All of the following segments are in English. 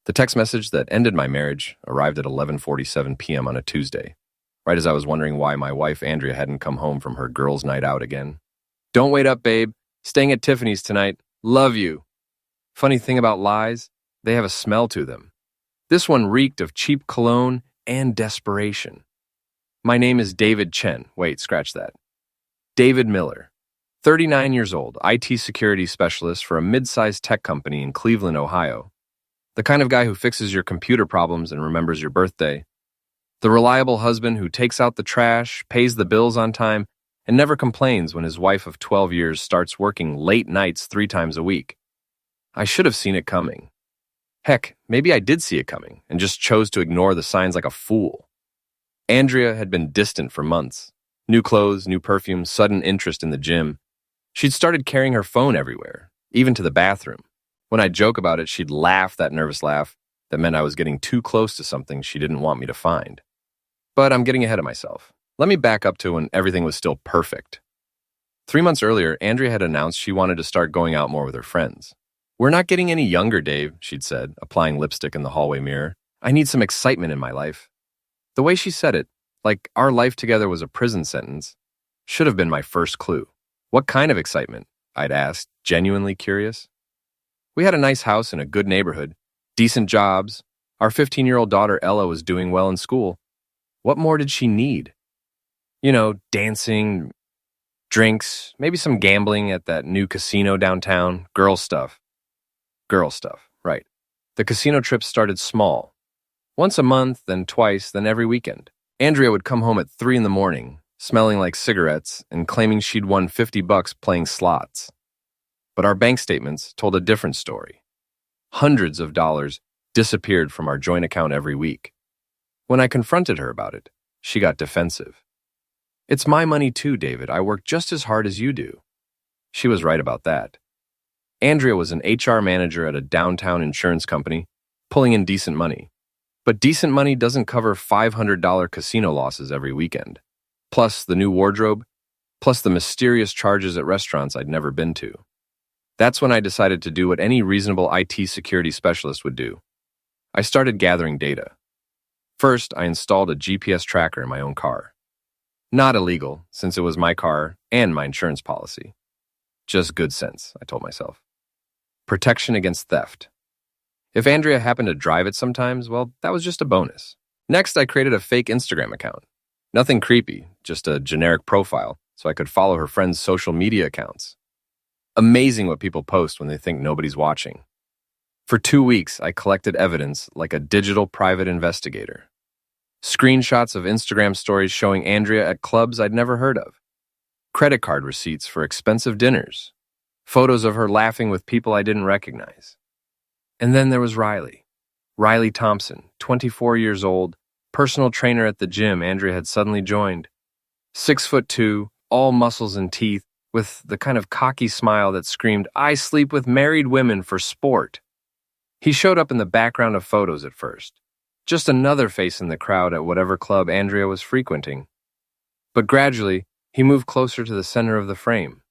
The text message that ended my marriage arrived at 11:47 p.m. on a Tuesday, right as I was wondering why my wife Andrea hadn't come home from her girls' night out again. Don't wait up, babe. Staying at Tiffany's tonight. Love you. Funny thing about lies, they have a smell to them. This one reeked of cheap cologne and desperation. My name is David Chen. Wait, scratch that. David Miller. 39 years old, IT security specialist for a mid-sized tech company in Cleveland, Ohio. The kind of guy who fixes your computer problems and remembers your birthday. The reliable husband who takes out the trash, pays the bills on time, and never complains when his wife of 12 years starts working late nights 3 times a week. I should have seen it coming. Heck, maybe I did see it coming and just chose to ignore the signs like a fool. Andrea had been distant for months. New clothes, new perfume, sudden interest in the gym. She'd started carrying her phone everywhere, even to the bathroom. When I'd joke about it, she'd laugh that nervous laugh that meant I was getting too close to something she didn't want me to find. But I'm getting ahead of myself. Let me back up to when everything was still perfect. 3 months earlier, Andrea had announced she wanted to start going out more with her friends. "We're not getting any younger, Dave," she'd said, applying lipstick in the hallway mirror. "I need some excitement in my life." The way she said it, like our life together was a prison sentence, should have been my first clue. What kind of excitement? I'd asked, genuinely curious. We had a nice house in a good neighborhood, decent jobs. Our 15-year-old daughter Ella was doing well in school. What more did she need? Dancing, drinks, maybe some gambling at that new casino downtown, girl stuff. Girl stuff, right. The casino trips started small. Once a month, then twice, then every weekend. Andrea would come home at 3 in the morning, smelling like cigarettes and claiming she'd won $50 playing slots. But our bank statements told a different story. Hundreds of dollars disappeared from our joint account every week. When I confronted her about it, she got defensive. "It's my money too, David. I work just as hard as you do." She was right about that. Andrea was an HR manager at a downtown insurance company, pulling in decent money. But decent money doesn't cover $500 casino losses every weekend, plus the new wardrobe, plus the mysterious charges at restaurants I'd never been to. That's when I decided to do what any reasonable IT security specialist would do. I started gathering data. First, I installed a GPS tracker in my own car. Not illegal, since it was my car and my insurance policy. Just good sense, I told myself. Protection against theft. If Andrea happened to drive it sometimes, well, that was just a bonus. Next, I created a fake Instagram account. Nothing creepy, just a generic profile, so I could follow her friends' social media accounts. Amazing what people post when they think nobody's watching. For 2 weeks, I collected evidence like a digital private investigator. Screenshots of Instagram stories showing Andrea at clubs I'd never heard of. Credit card receipts for expensive dinners. Photos of her laughing with people I didn't recognize. And then there was Riley. Riley Thompson, 24 years old, personal trainer at the gym Andrea had suddenly joined. 6'2", all muscles and teeth, with the kind of cocky smile that screamed, "I sleep with married women for sport." He showed up in the background of photos at first. Just another face in the crowd at whatever club Andrea was frequenting. But gradually, he moved closer to the center of the frame.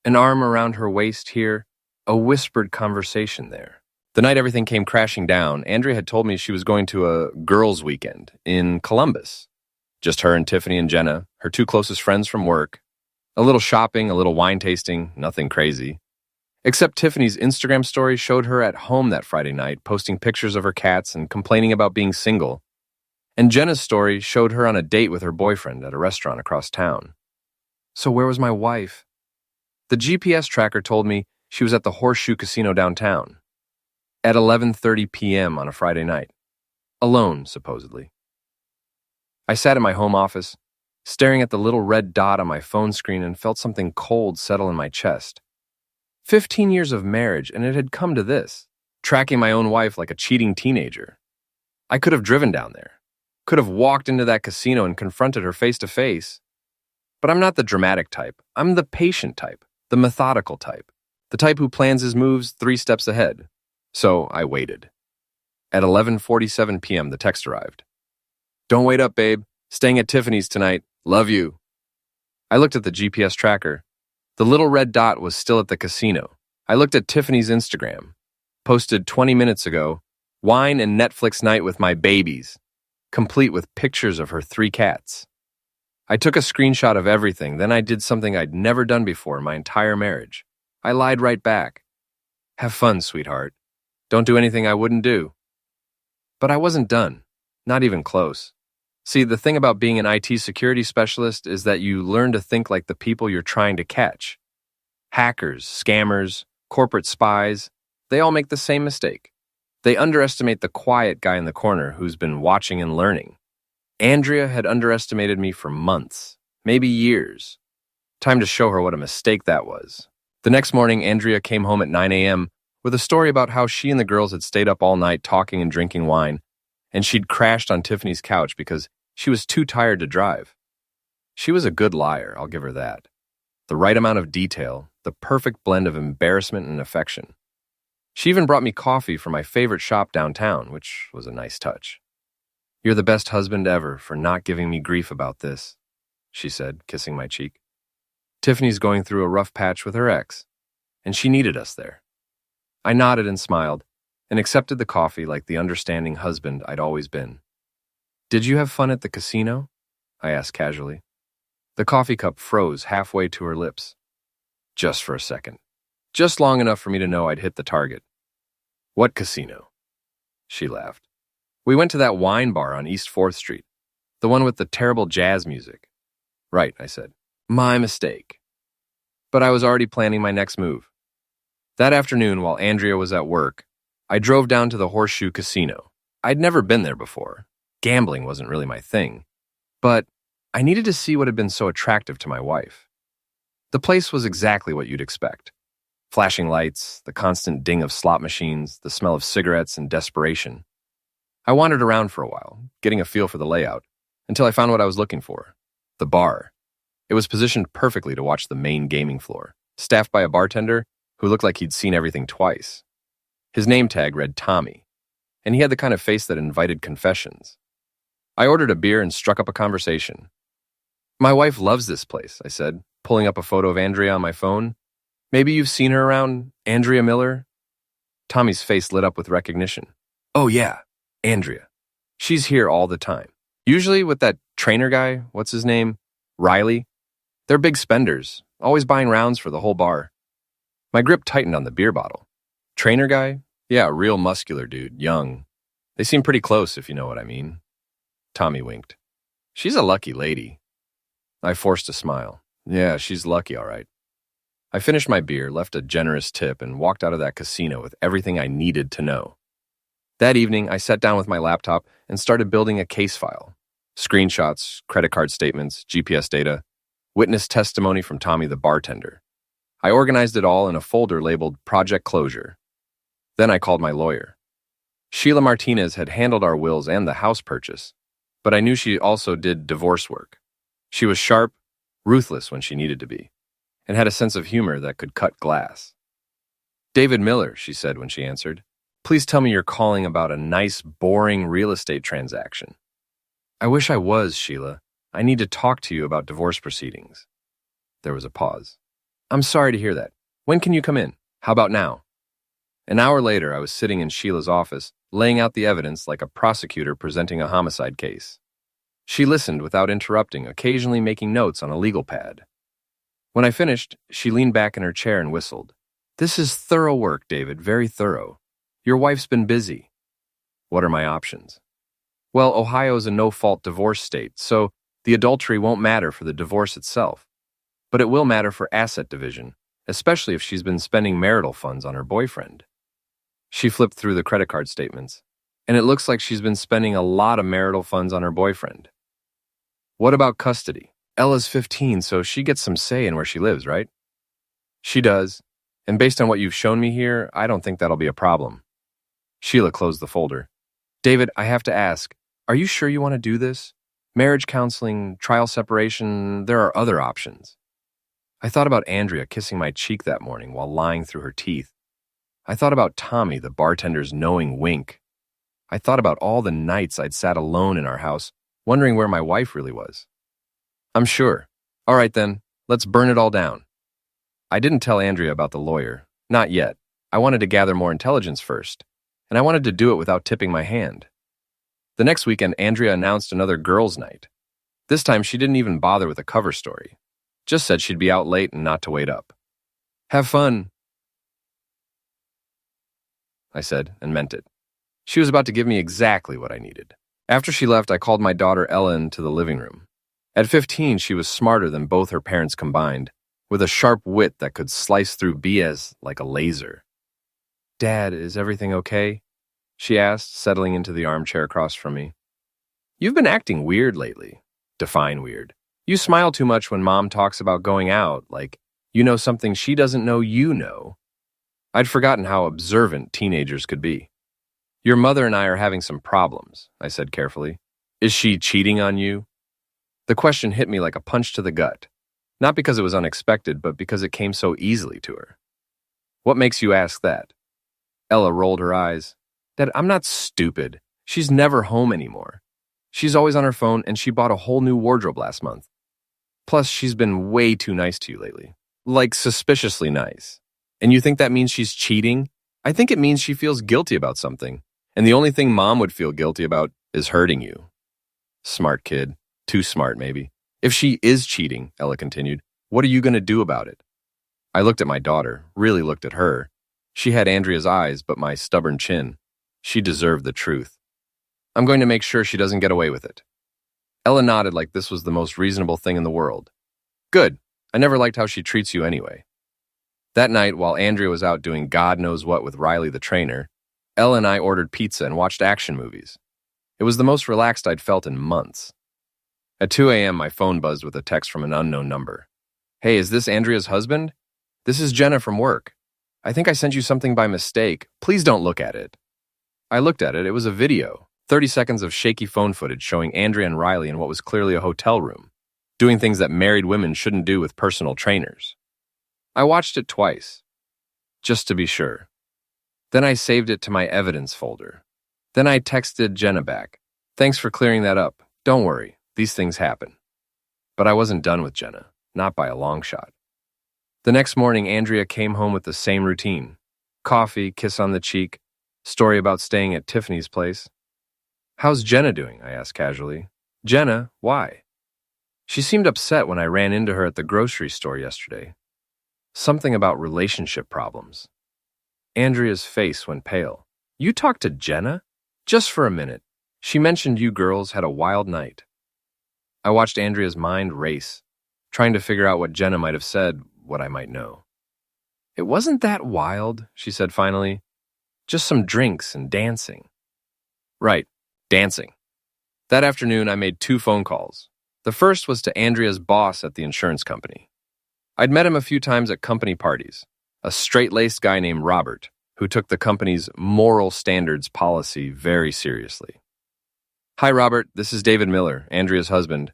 An arm around her waist here, a whispered conversation there. The night everything came crashing down, Andrea had told me she was going to a girls' weekend in Columbus. Just her and Tiffany and Jenna, her 2 closest friends from work. A little shopping, a little wine tasting, nothing crazy. Except Tiffany's Instagram story showed her at home that Friday night, posting pictures of her cats and complaining about being single. And Jenna's story showed her on a date with her boyfriend at a restaurant across town. So where was my wife? The GPS tracker told me she was at the Horseshoe Casino downtown. At 11:30 p.m. on a Friday night. Alone, supposedly. I sat in my home office, staring at the little red dot on my phone screen and felt something cold settle in my chest. 15 years of marriage, and it had come to this, tracking my own wife like a cheating teenager. I could have driven down there, could have walked into that casino and confronted her face to face. But I'm not the dramatic type. I'm the patient type, the methodical type, the type who plans his moves 3 steps ahead. So I waited. At 11:47 p.m., the text arrived. "Don't wait up, babe. Staying at Tiffany's tonight. Love you." I looked at the GPS tracker. The little red dot was still at the casino. I looked at Tiffany's Instagram. Posted 20 minutes ago, Wine and Netflix night with my babies, complete with pictures of her 3 cats. I took a screenshot of everything, then I did something I'd never done before in my entire marriage. I lied right back. Have fun, sweetheart. Don't do anything I wouldn't do. But I wasn't done. Not even close. See, the thing about being an IT security specialist is that you learn to think like the people you're trying to catch. Hackers, scammers, corporate spies, they all make the same mistake. They underestimate the quiet guy in the corner who's been watching and learning. Andrea had underestimated me for months, maybe years. Time to show her what a mistake that was. The next morning, Andrea came home at 9 a.m. with a story about how she and the girls had stayed up all night talking and drinking wine, and she'd crashed on Tiffany's couch because she was too tired to drive. She was a good liar, I'll give her that. The right amount of detail, the perfect blend of embarrassment and affection. She even brought me coffee from my favorite shop downtown, which was a nice touch. You're the best husband ever for not giving me grief about this, she said, kissing my cheek. Tiffany's going through a rough patch with her ex, and she needed us there. I nodded and smiled, and accepted the coffee like the understanding husband I'd always been. Did you have fun at the casino? I asked casually. The coffee cup froze halfway to her lips. Just for a second. Just long enough for me to know I'd hit the target. What casino? She laughed. We went to that wine bar on East 4th Street, the one with the terrible jazz music. Right, I said. My mistake. But I was already planning my next move. That afternoon, while Andrea was at work, I drove down to the Horseshoe Casino. I'd never been there before. Gambling wasn't really my thing. But I needed to see what had been so attractive to my wife. The place was exactly what you'd expect. Flashing lights, the constant ding of slot machines, the smell of cigarettes and desperation. I wandered around for a while, getting a feel for the layout, until I found what I was looking for, the bar. It was positioned perfectly to watch the main gaming floor, staffed by a bartender who looked like he'd seen everything twice. His name tag read Tommy, and he had the kind of face that invited confessions. I ordered a beer and struck up a conversation. My wife loves this place, I said, pulling up a photo of Andrea on my phone. Maybe you've seen her around, Andrea Miller? Tommy's face lit up with recognition. Oh yeah, Andrea. She's here all the time. Usually with that trainer guy, what's his name? Riley. They're big spenders, always buying rounds for the whole bar. My grip tightened on the beer bottle. Trainer guy? Yeah, real muscular dude, young. They seem pretty close, if you know what I mean. Tommy winked. She's a lucky lady. I forced a smile. Yeah, she's lucky, all right. I finished my beer, left a generous tip, and walked out of that casino with everything I needed to know. That evening, I sat down with my laptop and started building a case file. Screenshots, credit card statements, GPS data, witness testimony from Tommy the bartender. I organized it all in a folder labeled Project Closure. Then I called my lawyer. Sheila Martinez had handled our wills and the house purchase, but I knew she also did divorce work. She was sharp, ruthless when she needed to be, and had a sense of humor that could cut glass. David Miller, she said when she answered. Please tell me you're calling about a nice, boring real estate transaction. I wish I was, Sheila. I need to talk to you about divorce proceedings. There was a pause. I'm sorry to hear that. When can you come in? How about now? An hour later, I was sitting in Sheila's office, laying out the evidence like a prosecutor presenting a homicide case. She listened without interrupting, occasionally making notes on a legal pad. When I finished, she leaned back in her chair and whistled. This is thorough work, David, very thorough. Your wife's been busy. What are my options? Well, Ohio is a no-fault divorce state, so the adultery won't matter for the divorce itself. But it will matter for asset division, especially if she's been spending marital funds on her boyfriend. She flipped through the credit card statements, and it looks like she's been spending a lot of marital funds on her boyfriend. What about custody? Ella's 15, so she gets some say in where she lives, right? She does, and based on what you've shown me here, I don't think that'll be a problem. Sheila closed the folder. David, I have to ask, are you sure you want to do this? Marriage counseling, trial separation, there are other options. I thought about Andrea kissing my cheek that morning while lying through her teeth. I thought about Tommy, the bartender's knowing wink. I thought about all the nights I'd sat alone in our house, wondering where my wife really was. I'm sure. All right then, let's burn it all down. I didn't tell Andrea about the lawyer. Not yet. I wanted to gather more intelligence first. and I wanted to do it without tipping my hand. The next weekend, Andrea announced another girls' night. This time, she didn't even bother with a cover story. Just said she'd be out late and not to wait up. Have fun, I said, and meant it. She was about to give me exactly what I needed. After she left, I called my daughter Ella into the living room. At 15, she was smarter than both her parents combined, with a sharp wit that could slice through BS like a laser. Dad, is everything okay? She asked, settling into the armchair across from me. You've been acting weird lately. Define weird. You smile too much when Mom talks about going out, like you know something she doesn't know you know. I'd forgotten how observant teenagers could be. Your mother and I are having some problems, I said carefully. Is she cheating on you? The question hit me like a punch to the gut, not because it was unexpected, but because it came so easily to her. What makes you ask that? Ella rolled her eyes. Dad, I'm not stupid. She's never home anymore. She's always on her phone, and she bought a whole new wardrobe last month. Plus, she's been way too nice to you lately. Like, suspiciously nice. And you think that means she's cheating? I think it means she feels guilty about something. And the only thing Mom would feel guilty about is hurting you. Smart kid. Too smart, maybe. If she is cheating, Ella continued, what are you going to do about it? I looked at my daughter, really looked at her. She had Andrea's eyes, but my stubborn chin. She deserved the truth. I'm going to make sure she doesn't get away with it. Ella nodded like this was the most reasonable thing in the world. Good. I never liked how she treats you anyway. That night, while Andrea was out doing God knows what with Riley the trainer, Ella and I ordered pizza and watched action movies. It was the most relaxed I'd felt in months. At 2 a.m., my phone buzzed with a text from an unknown number. Hey, is this Andrea's husband? This is Jenna from work. I think I sent you something by mistake. Please don't look at it. I looked at it. It was a video, 30 seconds of shaky phone footage showing Andrea and Riley in what was clearly a hotel room, doing things that married women shouldn't do with personal trainers. I watched it twice, just to be sure. Then I saved it to my evidence folder. Then I texted Jenna back. Thanks for clearing that up. Don't worry, these things happen. But I wasn't done with Jenna, not by a long shot. The next morning, Andrea came home with the same routine. Coffee, kiss on the cheek, story about staying at Tiffany's place. How's Jenna doing? I asked casually. Jenna, why? She seemed upset when I ran into her at the grocery store yesterday. Something about relationship problems. Andrea's face went pale. You talked to Jenna? Just for a minute. She mentioned you girls had a wild night. I watched Andrea's mind race, trying to figure out what Jenna might have said, what I might know. It wasn't that wild, she said finally. Just some drinks and dancing. Right, dancing. That afternoon, I made 2 phone calls. The first was to Andrea's boss at the insurance company. I'd met him a few times at company parties, a straight-laced guy named Robert, who took the company's moral standards policy very seriously. Hi, Robert. This is David Miller, Andrea's husband.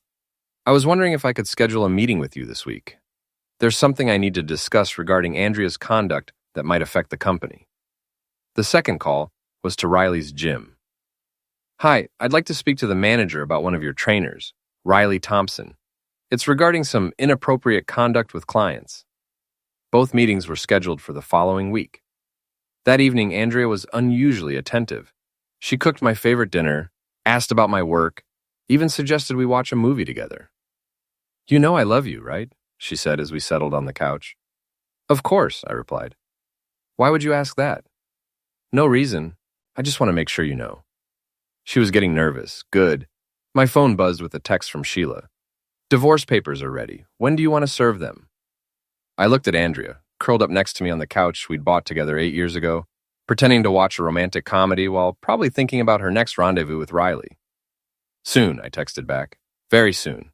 I was wondering if I could schedule a meeting with you this week. There's something I need to discuss regarding Andrea's conduct that might affect the company. The second call was to Riley's gym. Hi, I'd like to speak to the manager about one of your trainers, Riley Thompson. It's regarding some inappropriate conduct with clients. Both meetings were scheduled for the following week. That evening, Andrea was unusually attentive. She cooked my favorite dinner, asked about my work, even suggested we watch a movie together. You know I love you, right? She said as we settled on the couch. Of course, I replied. Why would you ask that? No reason. I just want to make sure you know. She was getting nervous. Good. My phone buzzed with a text from Sheila. Divorce papers are ready. When do you want to serve them? I looked at Andrea, curled up next to me on the couch we'd bought together 8 years ago, pretending to watch a romantic comedy while probably thinking about her next rendezvous with Riley. Soon, I texted back. Very soon.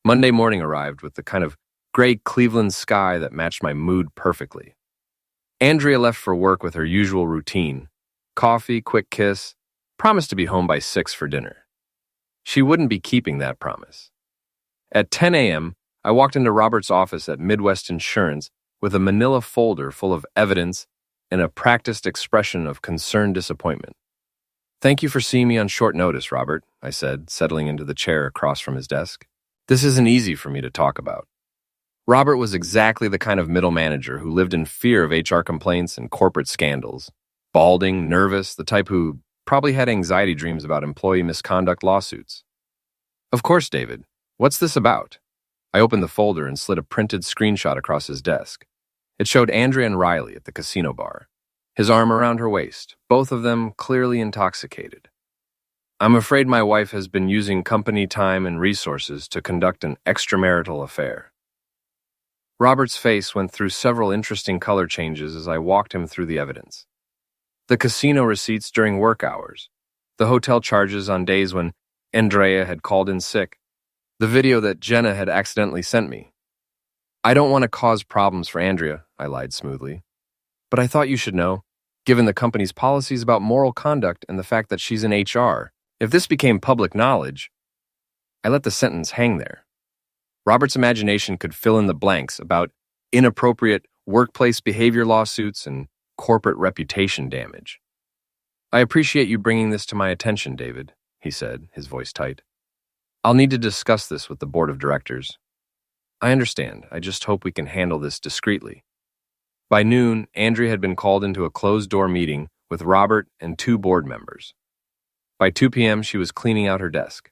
Monday morning arrived with the kind of gray Cleveland sky that matched my mood perfectly. Andrea left for work with her usual routine. Coffee, quick kiss, promised to be home by 6 for dinner. She wouldn't be keeping that promise. At 10 a.m., I walked into Robert's office at Midwest Insurance with a manila folder full of evidence and a practiced expression of concerned disappointment. Thank you for seeing me on short notice, Robert, I said, settling into the chair across from his desk. This isn't easy for me to talk about. Robert was exactly the kind of middle manager who lived in fear of HR complaints and corporate scandals. Balding, nervous, the type who probably had anxiety dreams about employee misconduct lawsuits. Of course, David. What's this about? I opened the folder and slid a printed screenshot across his desk. It showed Andrea and Riley at the casino bar, his arm around her waist, both of them clearly intoxicated. I'm afraid my wife has been using company time and resources to conduct an extramarital affair. Robert's face went through several interesting color changes as I walked him through the evidence. The casino receipts during work hours, the hotel charges on days when Andrea had called in sick, the video that Jenna had accidentally sent me. I don't want to cause problems for Andrea, I lied smoothly. But I thought you should know, given the company's policies about moral conduct and the fact that she's in HR, if this became public knowledge, I let the sentence hang there. Robert's imagination could fill in the blanks about inappropriate workplace behavior lawsuits and corporate reputation damage. I appreciate you bringing this to my attention, David, he said, his voice tight. I'll need to discuss this with the board of directors. I understand. I just hope we can handle this discreetly. By noon, Andrea had been called into a closed-door meeting with Robert and 2 board members. By 2 p.m., she was cleaning out her desk.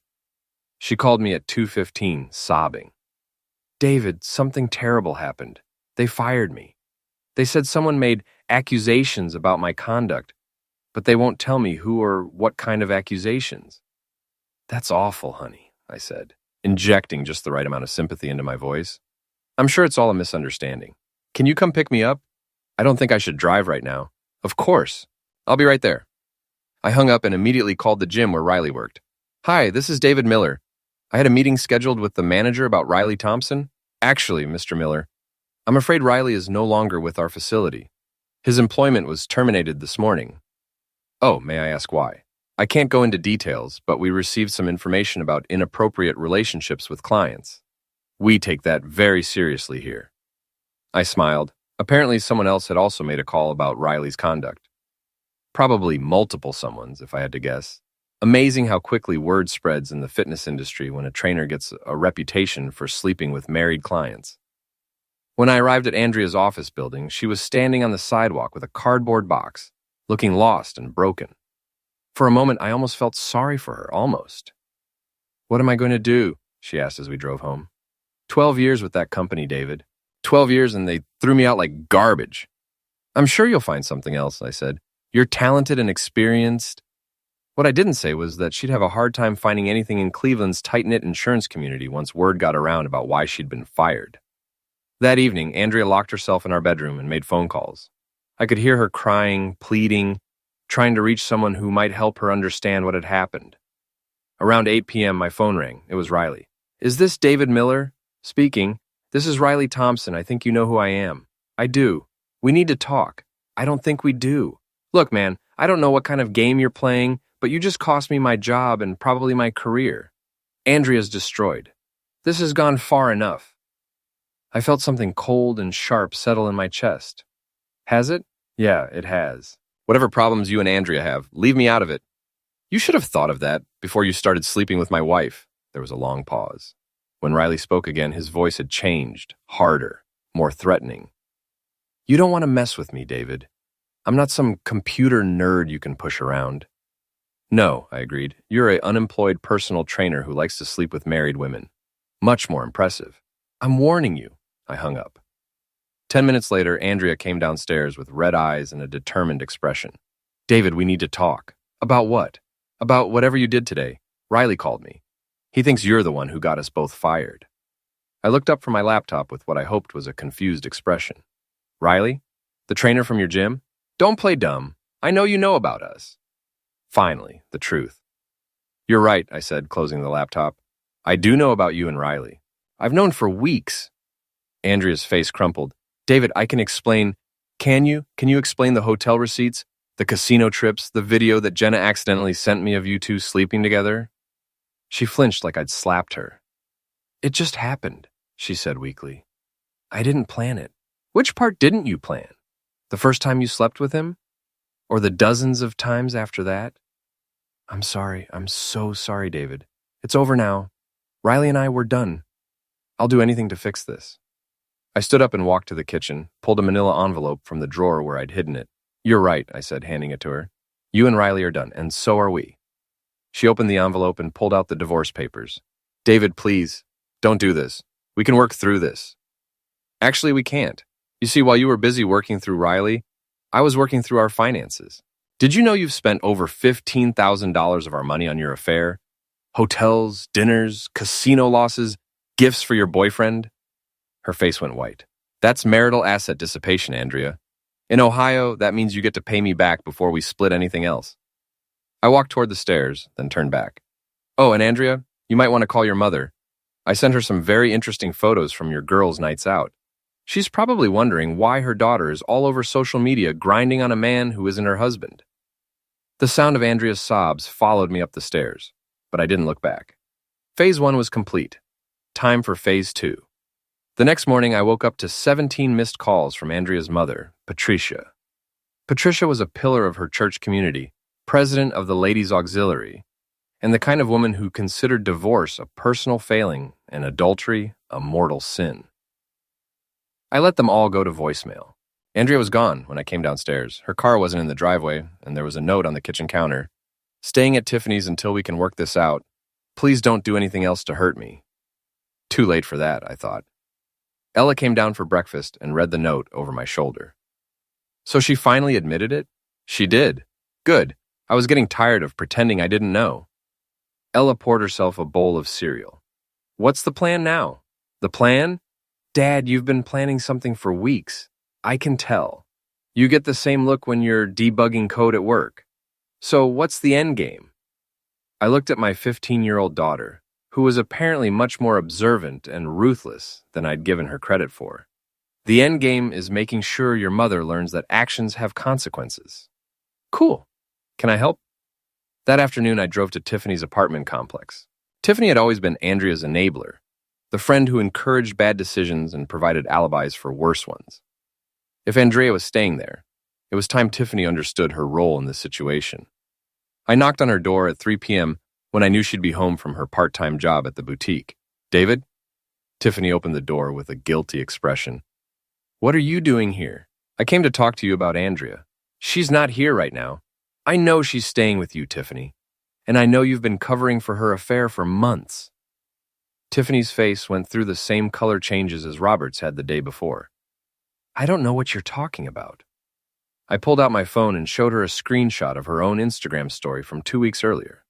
She called me at 2:15, sobbing. David, something terrible happened. They fired me. They said someone made accusations about my conduct, but they won't tell me who or what kind of accusations. That's awful, honey, I said, injecting just the right amount of sympathy into my voice. I'm sure it's all a misunderstanding. Can you come pick me up? I don't think I should drive right now. Of course. I'll be right there. I hung up and immediately called the gym where Riley worked. Hi, this is David Miller. I had a meeting scheduled with the manager about Riley Thompson. Actually, Mr. Miller, I'm afraid Riley is no longer with our facility. His employment was terminated this morning. Oh, may I ask why? I can't go into details, but we received some information about inappropriate relationships with clients. We take that very seriously here. I smiled. Apparently someone else had also made a call about Riley's conduct. Probably multiple someones, if I had to guess. Amazing how quickly word spreads in the fitness industry when a trainer gets a reputation for sleeping with married clients. When I arrived at Andrea's office building, she was standing on the sidewalk with a cardboard box, looking lost and broken. For a moment, I almost felt sorry for her, almost. What am I going to do? She asked as we drove home. 12 years with that company, David. 12 years and they threw me out like garbage. I'm sure you'll find something else, I said. You're talented and experienced. What I didn't say was that she'd have a hard time finding anything in Cleveland's tight-knit insurance community once word got around about why she'd been fired. That evening, Andrea locked herself in our bedroom and made phone calls. I could hear her crying, pleading, trying to reach someone who might help her understand what had happened. Around 8 p.m., my phone rang. It was Riley. Is this David Miller? Speaking. This is Riley Thompson. I think you know who I am. I do. We need to talk. I don't think we do. Look, man, I don't know what kind of game you're playing, but you just cost me my job and probably my career. Andrea's destroyed. This has gone far enough. I felt something cold and sharp settle in my chest. Has it? Yeah, it has. Whatever problems you and Andrea have, leave me out of it. You should have thought of that before you started sleeping with my wife. There was a long pause. When Riley spoke again, his voice had changed, harder, more threatening. You don't want to mess with me, David. I'm not some computer nerd you can push around. No, I agreed. You're an unemployed personal trainer who likes to sleep with married women. Much more impressive. I'm warning you. I hung up. 10 minutes later, Andrea came downstairs with red eyes and a determined expression. David, we need to talk. About what? About whatever you did today. Riley called me. He thinks you're the one who got us both fired. I looked up from my laptop with what I hoped was a confused expression. Riley? The trainer from your gym? Don't play dumb. I know you know about us. Finally, the truth. You're right, I said, closing the laptop. I do know about you and Riley. I've known for weeks. Andrea's face crumpled. David, I can explain. Can you? Can you explain the hotel receipts, the casino trips, the video that Jenna accidentally sent me of you two sleeping together? She flinched like I'd slapped her. It just happened, she said weakly. I didn't plan it. Which part didn't you plan? The first time you slept with him? Or the dozens of times after that? I'm sorry. I'm so sorry, David. It's over now. Riley and I were done. I'll do anything to fix this. I stood up and walked to the kitchen, pulled a manila envelope from the drawer where I'd hidden it, You're right, I said, handing it to her. You and Riley are done, and so are we. She opened the envelope and pulled out the divorce papers. David, please, don't do this. We can work through this. Actually, we can't. You see, while you were busy working through Riley, I was working through our finances. Did you know you've spent over $15,000 of our money on your affair? Hotels, dinners, casino losses, gifts for your boyfriend? Her face went white. That's marital asset dissipation, Andrea. In Ohio, that means you get to pay me back before we split anything else. I walked toward the stairs, then turned back. Oh, and Andrea, you might want to call your mother. I sent her some very interesting photos from your girls' nights out. She's probably wondering why her daughter is all over social media grinding on a man who isn't her husband. The sound of Andrea's sobs followed me up the stairs, but I didn't look back. Phase 1 was complete. Time for Phase 2. The next morning, I woke up to 17 missed calls from Andrea's mother, Patricia. Patricia was a pillar of her church community, president of the Ladies' Auxiliary, and the kind of woman who considered divorce a personal failing and adultery a mortal sin. I let them all go to voicemail. Andrea was gone when I came downstairs. Her car wasn't in the driveway, and there was a note on the kitchen counter. Staying at Tiffany's until we can work this out. Please don't do anything else to hurt me. Too late for that, I thought. Ella came down for breakfast and read the note over my shoulder. So she finally admitted it? She did. Good. I was getting tired of pretending I didn't know. Ella poured herself a bowl of cereal. What's the plan now? The plan? Dad, you've been planning something for weeks. I can tell. You get the same look when you're debugging code at work. So what's the end game? I looked at my 15-year-old daughter, who was apparently much more observant and ruthless than I'd given her credit for. The end game is making sure your mother learns that actions have consequences. Cool. Can I help? That afternoon, I drove to Tiffany's apartment complex. Tiffany had always been Andrea's enabler, the friend who encouraged bad decisions and provided alibis for worse ones. If Andrea was staying there, it was time Tiffany understood her role in this situation. I knocked on her door at 3 p.m. when I knew she'd be home from her part-time job at the boutique. David? Tiffany opened the door with a guilty expression. What are you doing here? I came to talk to you about Andrea. She's not here right now. I know she's staying with you, Tiffany, and I know you've been covering for her affair for months. Tiffany's face went through the same color changes as Robert's had the day before. I don't know what you're talking about. I pulled out my phone and showed her a screenshot of her own Instagram story from 2 weeks earlier.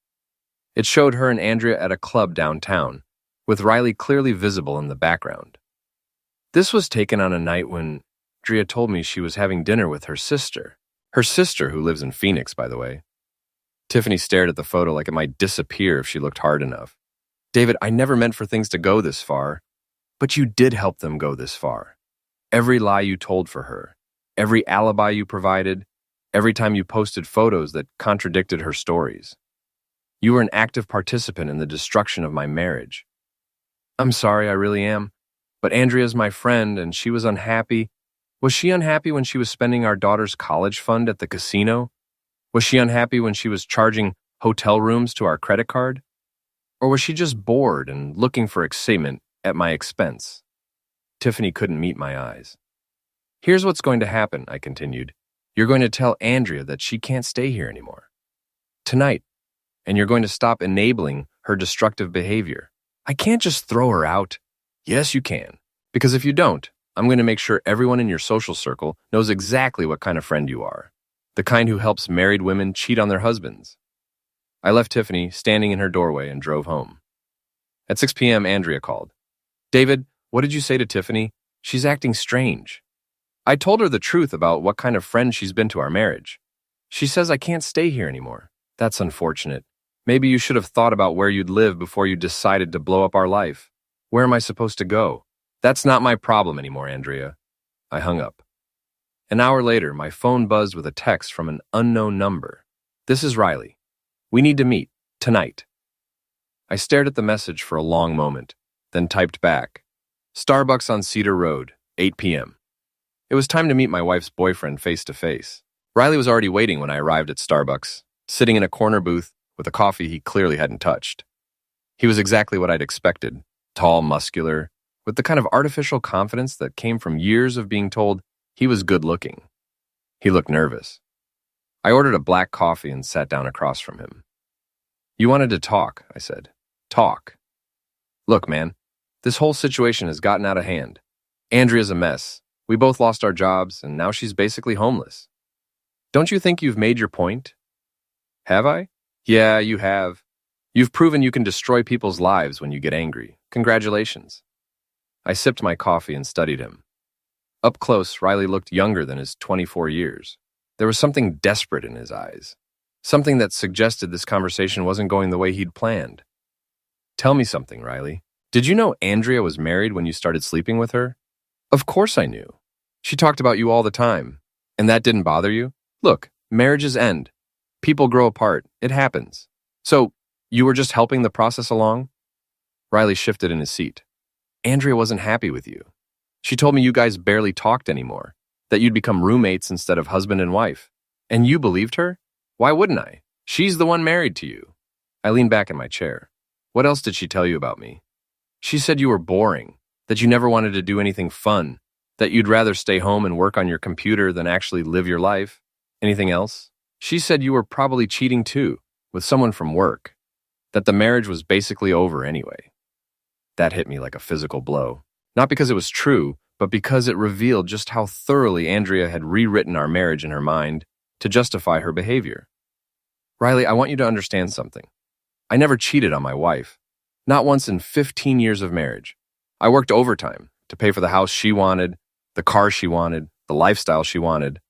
It showed her and Andrea at a club downtown, with Riley clearly visible in the background. This was taken on a night when Andrea told me she was having dinner with her sister. Her sister, who lives in Phoenix, by the way. Tiffany stared at the photo like it might disappear if she looked hard enough. David, I never meant for things to go this far, but you did help them go this far. Every lie you told for her, every alibi you provided, every time you posted photos that contradicted her stories. You were an active participant in the destruction of my marriage. I'm sorry, I really am, but Andrea's my friend and she was unhappy. Was she unhappy when she was spending our daughter's college fund at the casino? Was she unhappy when she was charging hotel rooms to our credit card? Or was she just bored and looking for excitement at my expense? Tiffany couldn't meet my eyes. Here's what's going to happen, I continued. You're going to tell Andrea that she can't stay here anymore. Tonight. And you're going to stop enabling her destructive behavior. I can't just throw her out. Yes, you can. Because if you don't, I'm going to make sure everyone in your social circle knows exactly what kind of friend you are. The kind who helps married women cheat on their husbands. I left Tiffany standing in her doorway and drove home. At 6 p.m., Andrea called. David, what did you say to Tiffany? She's acting strange. I told her the truth about what kind of friend she's been to our marriage. She says I can't stay here anymore. That's unfortunate. Maybe you should have thought about where you'd live before you decided to blow up our life. Where am I supposed to go? That's not my problem anymore, Andrea. I hung up. An hour later, my phone buzzed with a text from an unknown number. This is Riley. We need to meet, tonight. I stared at the message for a long moment, then typed back. Starbucks on Cedar Road, 8 p.m. It was time to meet my wife's boyfriend face to face. Riley was already waiting when I arrived at Starbucks, sitting in a corner booth with a coffee he clearly hadn't touched. He was exactly what I'd expected, tall, muscular, with the kind of artificial confidence that came from years of being told he was good looking. He looked nervous. I ordered a black coffee and sat down across from him. You wanted to talk, I said. Talk. Look, man, this whole situation has gotten out of hand. Andrea's a mess. We both lost our jobs, and now she's basically homeless. Don't you think you've made your point? Have I? Yeah, you have. You've proven you can destroy people's lives when you get angry. Congratulations. I sipped my coffee and studied him. Up close, Riley looked younger than his 24 years. There was something desperate in his eyes. Something that suggested this conversation wasn't going the way he'd planned. Tell me something, Riley. Did you know Andrea was married when you started sleeping with her? Of course I knew. She talked about you all the time. And that didn't bother you? Look, marriages end. People grow apart. It happens. So, you were just helping the process along? Riley shifted in his seat. Andrea wasn't happy with you. She told me you guys barely talked anymore, that you'd become roommates instead of husband and wife. And you believed her? Why wouldn't I? She's the one married to you. I leaned back in my chair. What else did she tell you about me? She said you were boring, that you never wanted to do anything fun, that you'd rather stay home and work on your computer than actually live your life. Anything else? She said you were probably cheating too, with someone from work, that the marriage was basically over anyway. That hit me like a physical blow. Not because it was true, but because it revealed just how thoroughly Andrea had rewritten our marriage in her mind to justify her behavior. Riley, I want you to understand something. I never cheated on my wife. Not once in 15 years of marriage. I worked overtime to pay for the house she wanted, the car she wanted, the lifestyle she wanted.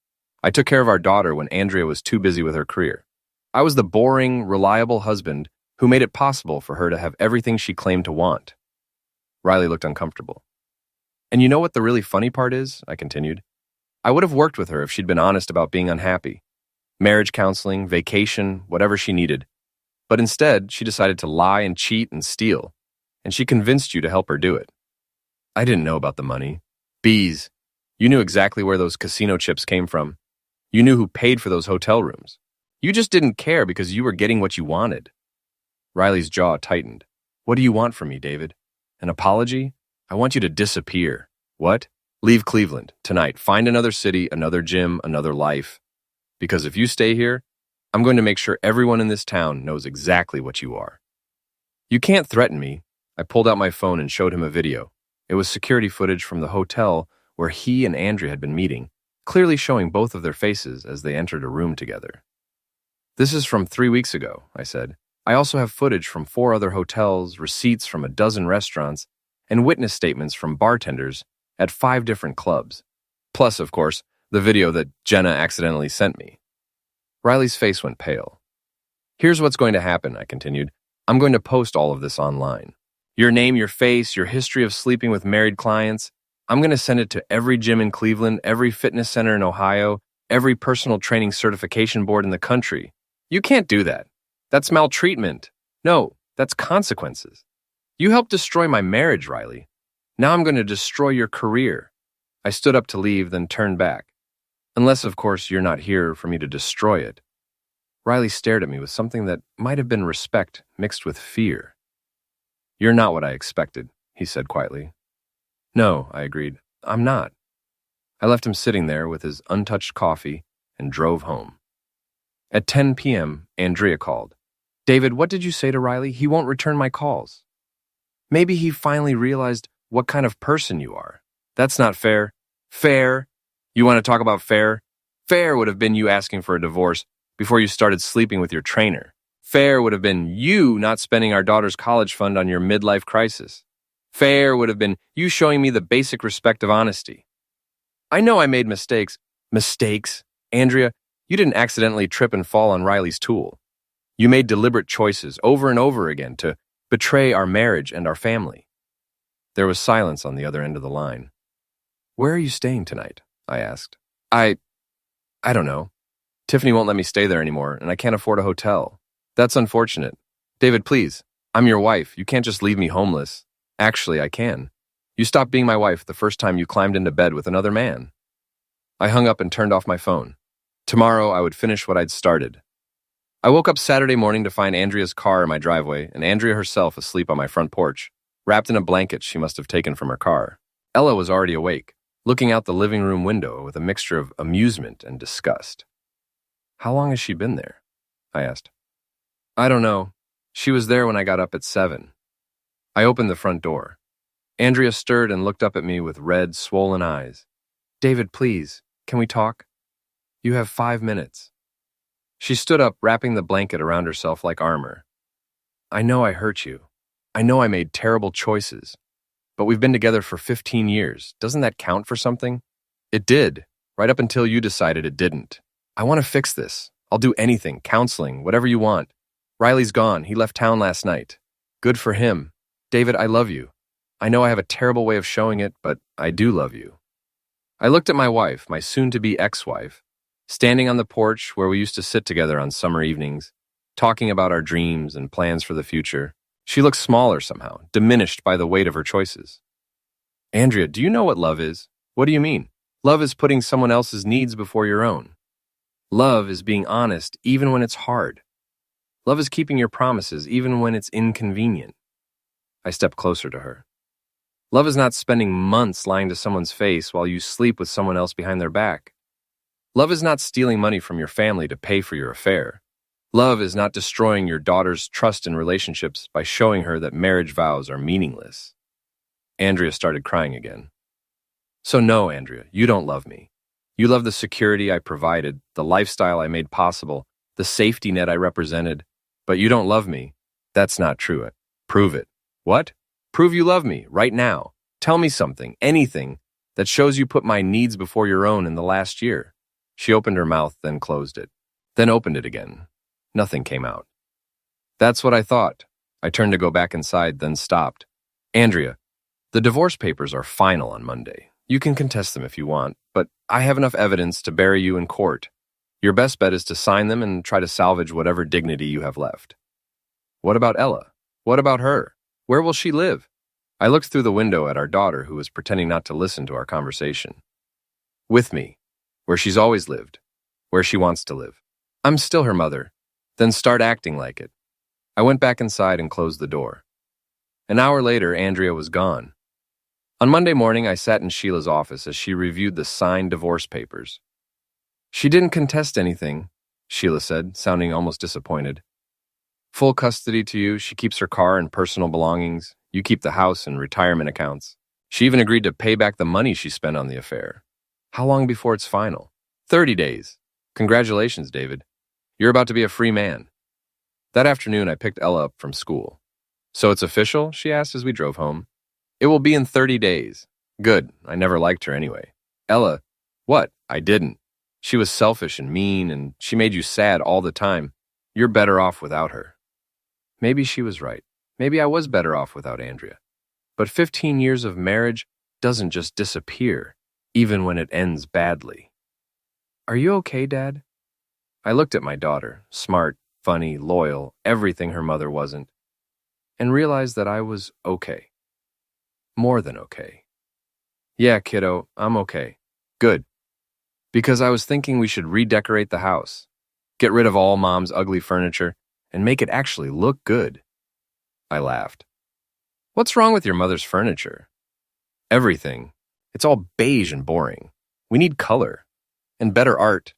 I took care of our daughter when Andrea was too busy with her career. I was the boring, reliable husband who made it possible for her to have everything she claimed to want. Riley looked uncomfortable. And you know what the really funny part is? I continued. I would have worked with her if she'd been honest about being unhappy. Marriage counseling, vacation, whatever she needed. But instead, she decided to lie and cheat and steal. And she convinced you to help her do it. I didn't know about the money. Bees. You knew exactly where those casino chips came from. You knew who paid for those hotel rooms. You just didn't care because you were getting what you wanted. Riley's jaw tightened. What do you want from me, David? An apology? I want you to disappear. What? Leave Cleveland, tonight. Find another city, another gym, another life. Because if you stay here, I'm going to make sure everyone in this town knows exactly what you are. You can't threaten me. I pulled out my phone and showed him a video. It was security footage from the hotel where he and Andrea had been meeting, clearly showing both of their faces as they entered a room together. This is from 3 weeks ago, I said. I also have footage from 4 other hotels, receipts from a dozen restaurants, and witness statements from bartenders at 5 different clubs. Plus, of course, the video that Jenna accidentally sent me. Riley's face went pale. Here's what's going to happen, I continued. I'm going to post all of this online. Your name, your face, your history of sleeping with married clients. I'm going to send it to every gym in Cleveland, every fitness center in Ohio, every personal training certification board in the country. You can't do that. That's maltreatment. No, that's consequences. You helped destroy my marriage, Riley. Now I'm going to destroy your career. I stood up to leave, then turned back. Unless, of course, you're not here for me to destroy it. Riley stared at me with something that might have been respect mixed with fear. You're not what I expected, he said quietly. No, I agreed. I'm not. I left him sitting there with his untouched coffee and drove home. At 10 p.m., Andrea called. David, what did you say to Riley? He won't return my calls. Maybe he finally realized what kind of person you are. That's not fair. Fair? You want to talk about fair? Fair would have been you asking for a divorce before you started sleeping with your trainer. Fair would have been you not spending our daughter's college fund on your midlife crisis. Fair would have been you showing me the basic respect of honesty. I know I made mistakes. Mistakes? Andrea, you didn't accidentally trip and fall on Riley's tool. You made deliberate choices over and over again to betray our marriage and our family. There was silence on the other end of the line. Where are you staying tonight? I asked. I don't know. Tiffany won't let me stay there anymore, and I can't afford a hotel. That's unfortunate. David, please. I'm your wife. You can't just leave me homeless. Actually, I can. You stopped being my wife the first time you climbed into bed with another man. I hung up and turned off my phone. Tomorrow, I would finish what I'd started. I woke up Saturday morning to find Andrea's car in my driveway and Andrea herself asleep on my front porch, wrapped in a blanket she must have taken from her car. Ella was already awake. looking out the living room window with a mixture of amusement and disgust. How long has she been there? I asked. I don't know. She was there when I got up at 7. I opened the front door. Andrea stirred and looked up at me with red, swollen eyes. David, please, can we talk? You have 5 minutes. She stood up, wrapping the blanket around herself like armor. I know I hurt you. I know I made terrible choices. But we've been together for 15 years. Doesn't that count for something? It did, right up until you decided it didn't. I want to fix this. I'll do anything, counseling, whatever you want. Riley's gone. He left town last night. Good for him. David, I love you. I know I have a terrible way of showing it, but I do love you. I looked at my wife, my soon-to-be ex-wife, standing on the porch where we used to sit together on summer evenings, talking about our dreams and plans for the future. She looked smaller somehow, diminished by the weight of her choices. Andrea, do you know what love is? What do you mean? Love is putting someone else's needs before your own. Love is being honest even when it's hard. Love is keeping your promises even when it's inconvenient. I stepped closer to her. Love is not spending months lying to someone's face while you sleep with someone else behind their back. Love is not stealing money from your family to pay for your affair. Love is not destroying your daughter's trust in relationships by showing her that marriage vows are meaningless. Andrea started crying again. So no, Andrea, you don't love me. You love the security I provided, the lifestyle I made possible, the safety net I represented, but you don't love me. That's not true. Prove it. What? Prove you love me, right now. Tell me something, anything, that shows you put my needs before your own in the last year. She opened her mouth, then closed it, then opened it again. Nothing came out. That's what I thought. I turned to go back inside, then stopped. Andrea, the divorce papers are final on Monday. You can contest them if you want, but I have enough evidence to bury you in court. Your best bet is to sign them and try to salvage whatever dignity you have left. What about Ella? What about her? Where will she live? I looked through the window at our daughter, who was pretending not to listen to our conversation. With me, where she's always lived, where she wants to live. I'm still her mother. Then start acting like it. I went back inside and closed the door. An hour later, Andrea was gone. On Monday morning, I sat in Sheila's office as she reviewed the signed divorce papers. She didn't contest anything, Sheila said, sounding almost disappointed. Full custody to you, she keeps her car and personal belongings. You keep the house and retirement accounts. She even agreed to pay back the money she spent on the affair. How long before it's final? 30 days. Congratulations, David. You're about to be a free man. That afternoon, I picked Ella up from school. So it's official? She asked as we drove home. It will be in 30 days. Good. I never liked her anyway. Ella, what? I didn't. She was selfish and mean, and she made you sad all the time. You're better off without her. Maybe she was right. Maybe I was better off without Andrea. But 15 years of marriage doesn't just disappear, even when it ends badly. Are you okay, Dad? I looked at my daughter, smart, funny, loyal, everything her mother wasn't, and realized that I was okay. More than okay. Yeah, kiddo, I'm okay. Good. Because I was thinking we should redecorate the house, get rid of all Mom's ugly furniture, and make it actually look good. I laughed. What's wrong with your mother's furniture? Everything. It's all beige and boring. We need color, and better art,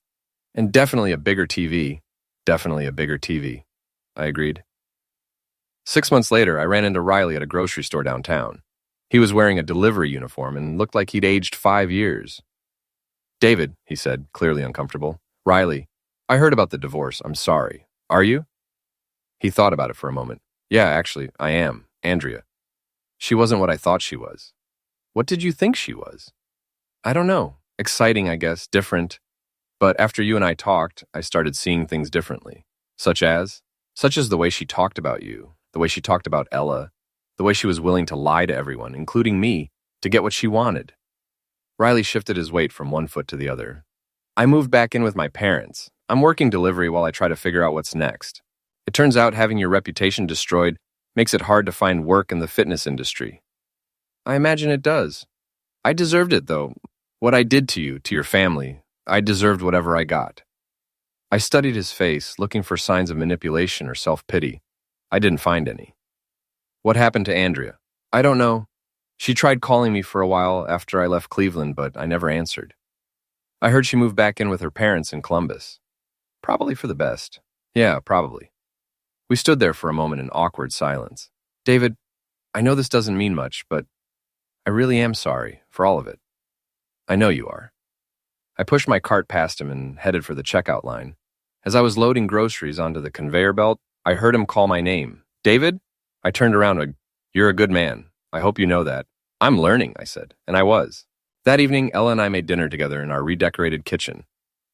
and definitely a bigger TV. Definitely a bigger TV. I agreed. 6 months later, I ran into Riley at a grocery store downtown. He was wearing a delivery uniform and looked like he'd aged 5 years. David, he said, clearly uncomfortable. Riley, I heard about the divorce. I'm sorry. Are you? He thought about it for a moment. Yeah, actually, I am. Andrea. She wasn't what I thought she was. What did you think she was? I don't know. Exciting, I guess, different. But after you and I talked, I started seeing things differently. Such as the way she talked about you, the way she talked about Ella, the way she was willing to lie to everyone, including me, to get what she wanted. Riley shifted his weight from one foot to the other. I moved back in with my parents. I'm working delivery while I try to figure out what's next. It turns out having your reputation destroyed makes it hard to find work in the fitness industry. I imagine it does. I deserved it, though. What I did to you, to your family, I deserved whatever I got. I studied his face, looking for signs of manipulation or self-pity. I didn't find any. What happened to Andrea? I don't know. She tried calling me for a while after I left Cleveland, but I never answered. I heard she moved back in with her parents in Columbus. Probably for the best. Yeah, probably. We stood there for a moment in awkward silence. David, I know this doesn't mean much, but I really am sorry for all of it. I know you are. I pushed my cart past him and headed for the checkout line. As I was loading groceries onto the conveyor belt, I heard him call my name. David? I turned around. You're a good man. I hope you know that. I'm learning, I said, and I was. That evening, Ella and I made dinner together in our redecorated kitchen.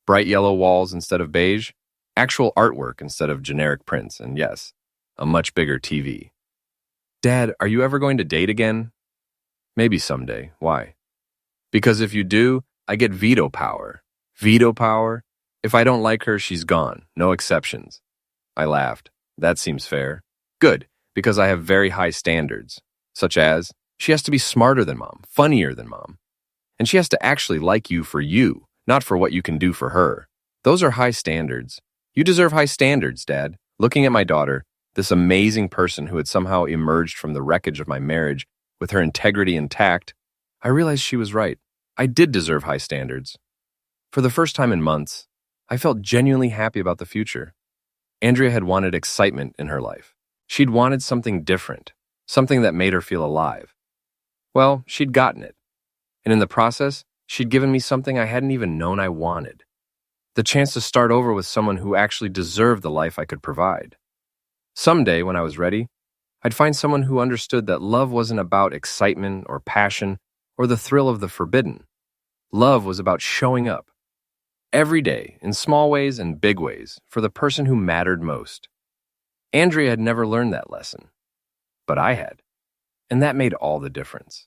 Bright yellow walls instead of beige, actual artwork instead of generic prints, and yes, a much bigger TV. Dad, are you ever going to date again? Maybe someday. Why? Because if you do, I get veto power. Veto power? If I don't like her, she's gone. No exceptions. I laughed. That seems fair. Good, because I have very high standards, such as she has to be smarter than mom, funnier than mom, and she has to actually like you, not for what you can do for her. Those are high standards. You deserve high standards, Dad. Looking at my daughter, this amazing person who had somehow emerged from the wreckage of my marriage with her integrity intact, I realized she was right. I did deserve high standards. For the first time in months, I felt genuinely happy about the future. Andrea had wanted excitement in her life. She'd wanted something different, something that made her feel alive. Well, she'd gotten it. And in the process, she'd given me something I hadn't even known I wanted. The chance to start over with someone who actually deserved the life I could provide. Someday, when I was ready, I'd find someone who understood that love wasn't about excitement or passion or the thrill of the forbidden. Love was about showing up every day, in small ways and big ways, for the person who mattered most. Andrea had never learned that lesson, but I had, and that made all the difference.